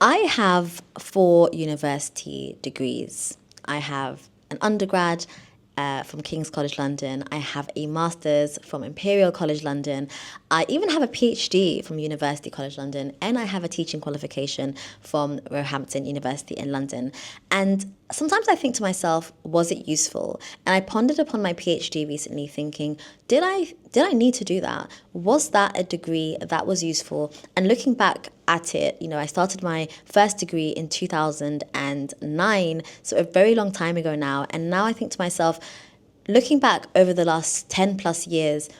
I have 4 university degrees. I have an undergrad from King's College London. I have a master's from Imperial College London. I even have a PhD from University College London, and I have a teaching qualification from Roehampton University in London. And sometimes I think to myself, was it useful? And I pondered upon my PhD recently, thinking, did I need to do that? Was that a degree that was useful? And looking back at it, I started my first degree in 2009, so a very long time ago now. And now I think to myself, looking back over the last 10 plus years,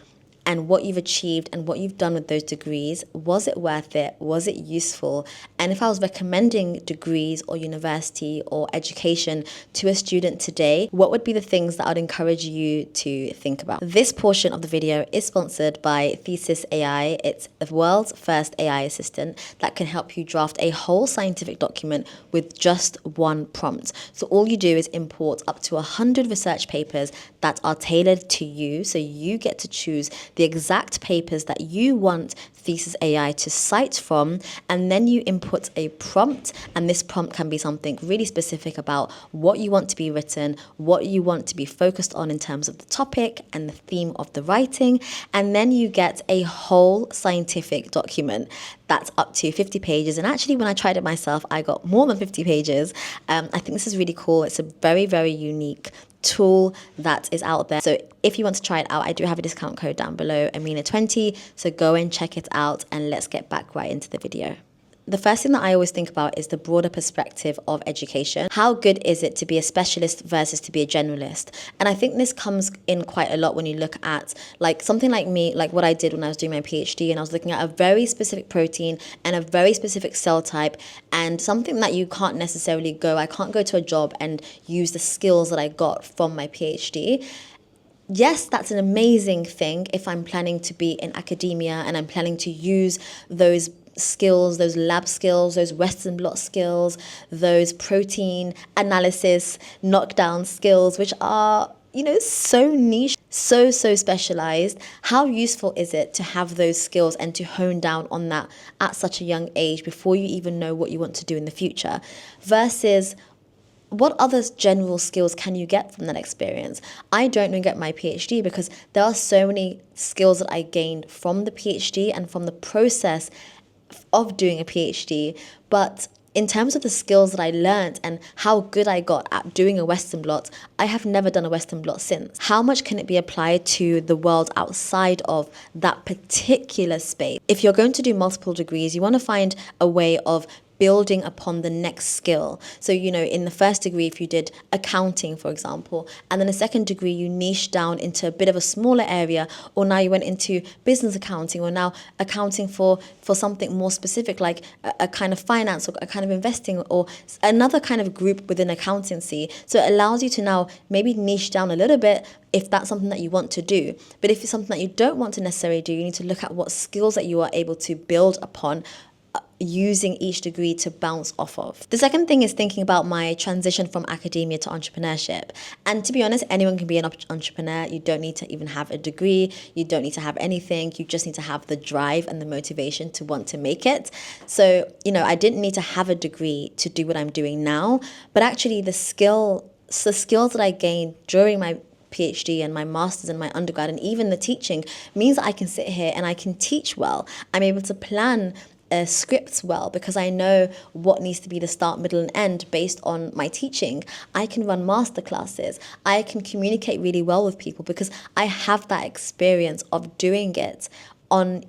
and what you've achieved and what you've done with those degrees, was it worth it? Was it useful? And if I was recommending degrees or university or education to a student today, what would be the things that I'd encourage you to think about? This portion of the video is sponsored by Thesis AI. It's the world's first AI assistant that can help you draft a whole scientific document with just one prompt. So all you do is import up to 100 research papers that are tailored to you, so you get to choose the exact papers that you want Thesis AI to cite from, and then you input a prompt, and this prompt can be something really specific about what you want to be written, what you want to be focused on in terms of the topic and the theme of the writing, and then you get a whole scientific document that's up to 50 pages. And actually, when I tried it myself, I got more than 50 pages. I think this is really cool. It's a very, very unique tool that is out there. So if you want to try it out, I do have a discount code down below, Amina20. So go and check it out, and let's get back right into the video. The first thing that I always think about is the broader perspective of education. How good is it to be a specialist versus to be a generalist? And I think this comes in quite a lot when you look at like something like me, like what I did when I was doing my PhD, and I was looking at a very specific protein and a very specific cell type, and something that you can't necessarily I can't go to a job and use the skills that I got from my PhD. Yes, that's an amazing thing if I'm planning to be in academia and I'm planning to use those skills, those lab skills, those Western blot skills, those protein analysis knockdown skills, which are, so niche, so specialized. How useful is it to have those skills and to hone down on that at such a young age before you even know what you want to do in the future? Versus, what other general skills can you get from that experience? I don't even get my PhD because there are so many skills that I gained from the PhD and from the process of doing a PhD. But in terms of the skills that I learned and how good I got at doing a Western blot, I have never done a Western blot since. How much can it be applied to the world outside of that particular space? If you're going to do multiple degrees, you want to find a way of building upon the next skill. So, in the first degree, if you did accounting, for example, and then a second degree, you niched down into a bit of a smaller area, or now you went into business accounting, or now accounting for something more specific, like a kind of finance or a kind of investing, or another kind of group within accountancy. So it allows you to now maybe niche down a little bit if that's something that you want to do. But if it's something that you don't want to necessarily do, you need to look at what skills that you are able to build upon using each degree to bounce off of. The second thing is thinking about my transition from academia to entrepreneurship. And to be honest, anyone can be an entrepreneur. You don't need to even have a degree. You don't need to have anything. You just need to have the drive and the motivation to want to make it. So, I didn't need to have a degree to do what I'm doing now, but actually the skills that I gained during my PhD and my master's and my undergrad and even the teaching means that I can sit here and I can teach well. I'm able to plan scripts well because I know what needs to be the start, middle, and end based on my teaching. I can run master classes. I can communicate really well with people because I have that experience of doing it in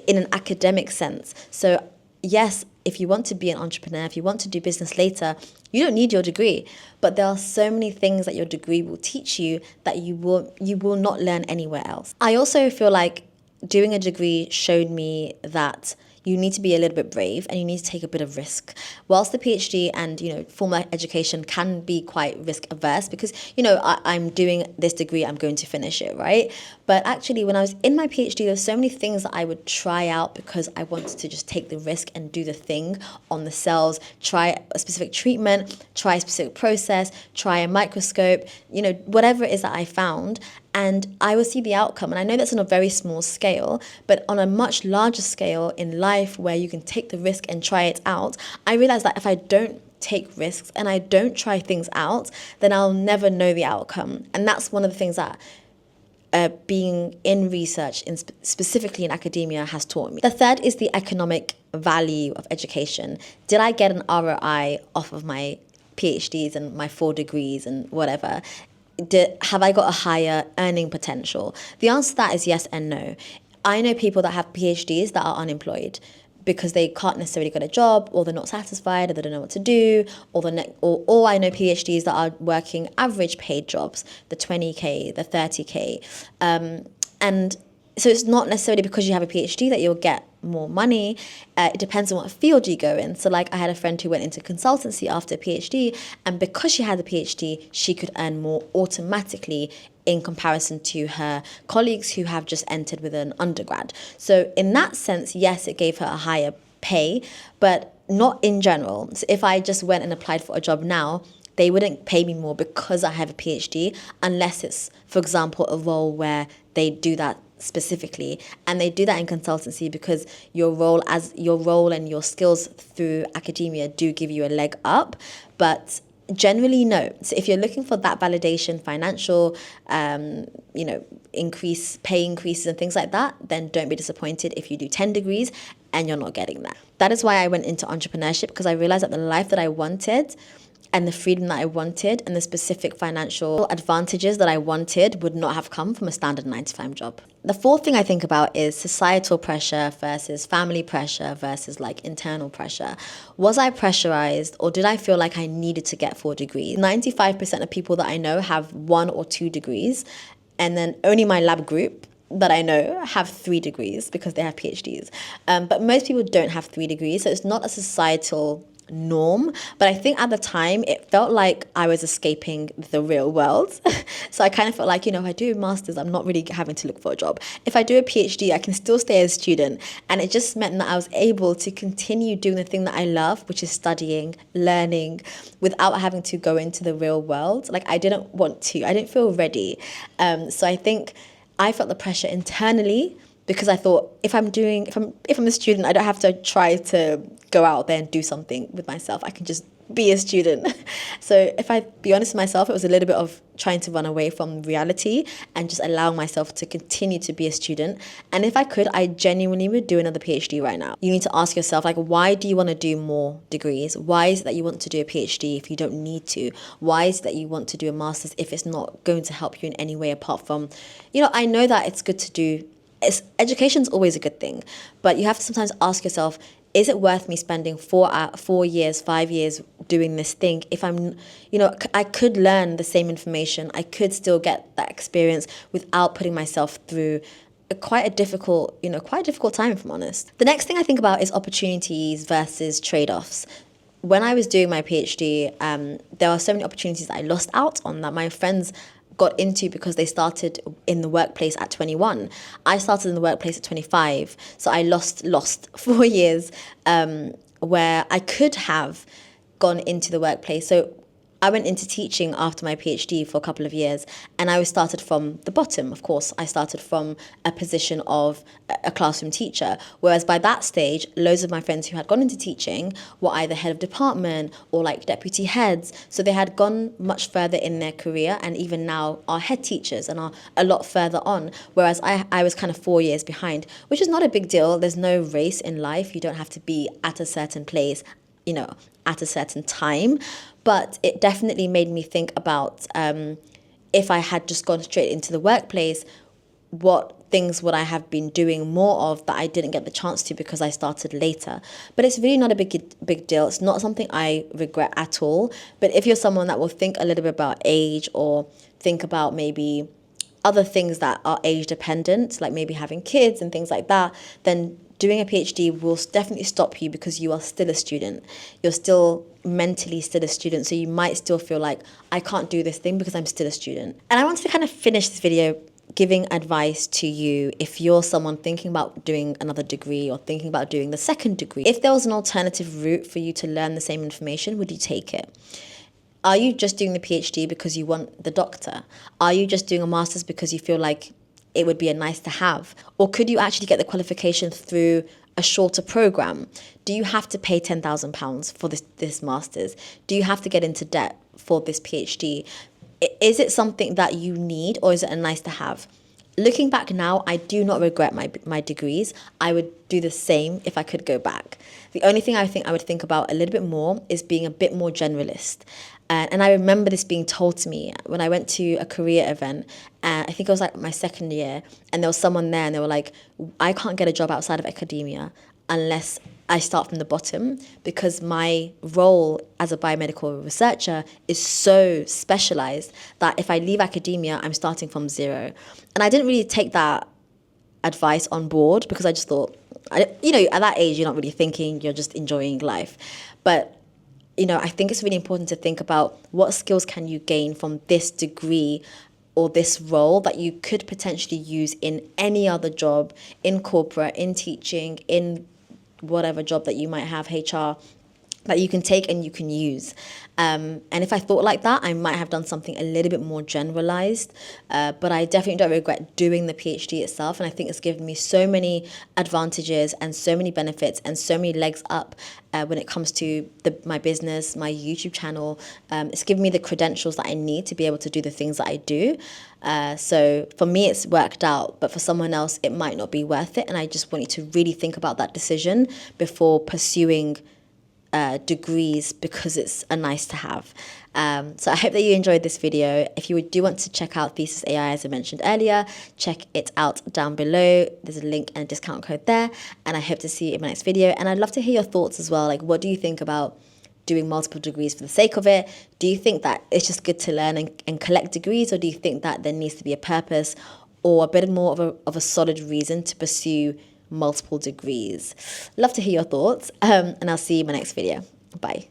an academic sense. So yes, if you want to be an entrepreneur, if you want to do business later, you don't need your degree. But there are so many things that your degree will teach you that you will not learn anywhere else. I also feel like doing a degree showed me that you need to be a little bit brave and you need to take a bit of risk. Whilst the PhD and, formal education can be quite risk averse because, I'm doing this degree, I'm going to finish it, right? But actually, when I was in my PhD, there were so many things that I would try out because I wanted to just take the risk and do the thing on the cells, try a specific treatment, try a specific process, try a microscope, whatever it is that I found. and I will see the outcome. And I know that's on a very small scale, but on a much larger scale in life where you can take the risk and try it out, I realize that if I don't take risks and I don't try things out, then I'll never know the outcome. And that's one of the things that being in research, specifically in academia, has taught me. The third is the economic value of education. Did I get an ROI off of my PhDs and my 4 degrees and whatever? Have I got a higher earning potential? The answer to that is yes and no. I know people that have PhDs that are unemployed because they can't necessarily get a job, or they're not satisfied, or they don't know what to do, or I know PhDs that are working average paid jobs, the 20K, the 30K. And so it's not necessarily because you have a PhD that you'll get more money. It depends on what field you go in. So like I had a friend who went into consultancy after a PhD, and because she had a PhD, she could earn more automatically in comparison to her colleagues who have just entered with an undergrad. So in that sense, yes, it gave her a higher pay, but not in general. So if I just went and applied for a job now, they wouldn't pay me more because I have a PhD, unless it's, for example, a role where they do that specifically. And they do that in consultancy because your role and your skills through academia do give you a leg up. But generally, no. So if you're looking for that validation, financial, pay increases and things like that, then don't be disappointed if you do 10 degrees and you're not getting that. That is why I went into entrepreneurship, because I realized that the life that I wanted and the freedom that I wanted and the specific financial advantages that I wanted would not have come from a standard 9-to-5 job. The fourth thing I think about is societal pressure versus family pressure versus like internal pressure. Was I pressurized, or did I feel like I needed to get 4 degrees? 95% of people that I know have 1 or 2 degrees, and then only my lab group that I know have 3 degrees because they have PhDs. But most people don't have 3 degrees, so it's not a societal norm. But I think at the time it felt like I was escaping the real world. So I kind of felt like, if I do a master's, I'm not really having to look for a job. If I do a PhD, I can still stay as a student. And it just meant that I was able to continue doing the thing that I love, which is studying, learning, without having to go into the real world. Like I didn't want to, I didn't feel ready. So I think I felt the pressure internally, because I thought if I'm a student, I don't have to try to go out there and do something with myself. I can just be a student. So if I be honest with myself, it was a little bit of trying to run away from reality and just allowing myself to continue to be a student. And if I could, I genuinely would do another PhD right now. You need to ask yourself, like, why do you want to do more degrees? Why is it that you want to do a PhD if you don't need to? Why is it that you want to do a master's if it's not going to help you in any way apart from, I know that it's good to do. Education's always a good thing, but you have to sometimes ask yourself, is it worth me spending 4 years, 5 years doing this thing? If I'm, I could learn the same information. I could still get that experience without putting myself through quite a difficult time, if I'm honest. The next thing I think about is opportunities versus trade-offs. When I was doing my PhD, there were so many opportunities that I lost out on that my friends got into because they started in the workplace at 21. I started in the workplace at 25. So I lost 4 years where I could have gone into the workplace. So I went into teaching after my PhD for a couple of years, and I was started from the bottom. Of course, I started from a position of a classroom teacher, whereas by that stage, loads of my friends who had gone into teaching were either head of department or like deputy heads. So they had gone much further in their career, and even now are head teachers and are a lot further on, whereas I was kind of 4 years behind, which is not a big deal. There's no race in life. You don't have to be at a certain place, at a certain time. But it definitely made me think about if I had just gone straight into the workplace, what things would I have been doing more of that I didn't get the chance to because I started later. But it's really not a big deal. It's not something I regret at all. But if you're someone that will think a little bit about age, or think about maybe other things that are age dependent, like maybe having kids and things like that, then doing a PhD will definitely stop you, because you are still a student. You're still mentally still a student. So you might still feel like, I can't do this thing because I'm still a student. And I wanted to kind of finish this video giving advice to you if you're someone thinking about doing another degree or thinking about doing the second degree. If there was an alternative route for you to learn the same information, would you take it? Are you just doing the PhD because you want the doctor? Are you just doing a master's because you feel like it would be a nice to have? Or could you actually get the qualification through a shorter program? Do you have to pay £10,000 for this master's? Do you have to get into debt for this PhD? Is it something that you need, or is it a nice to have? Looking back now, I do not regret my degrees. I would do the same if I could go back. The only thing I think I would think about a little bit more is being a bit more generalist. And I remember this being told to me when I went to a career event. I think it was like my second year, and there was someone there, and they were like, I can't get a job outside of academia unless I start from the bottom, because my role as a biomedical researcher is so specialized that if I leave academia, I'm starting from zero. And I didn't really take that advice on board, because I just thought, at that age, you're not really thinking, you're just enjoying life. But, I think it's really important to think about what skills can you gain from this degree or this role that you could potentially use in any other job, in corporate, in teaching, in whatever job that you might have, HR, that you can take and you can use. And if I thought like that, I might have done something a little bit more generalized. But I definitely don't regret doing the PhD itself. And I think it's given me so many advantages and so many benefits and so many legs up when it comes to my business, my YouTube channel. It's given me the credentials that I need to be able to do the things that I do. So for me, it's worked out, but for someone else, it might not be worth it. And I just want you to really think about that decision before pursuing degrees because it's a nice to have. So I hope that you enjoyed this video. If you do want to check out Thesis AI, as I mentioned earlier, check it out down below. There's a link and a discount code there. And I hope to see you in my next video. And I'd love to hear your thoughts as well. Like, what do you think about doing multiple degrees for the sake of it? Do you think that it's just good to learn and collect degrees? Or do you think that there needs to be a purpose or a bit more of a solid reason to pursue multiple degrees? Love to hear your thoughts, and I'll see you in my next video. Bye.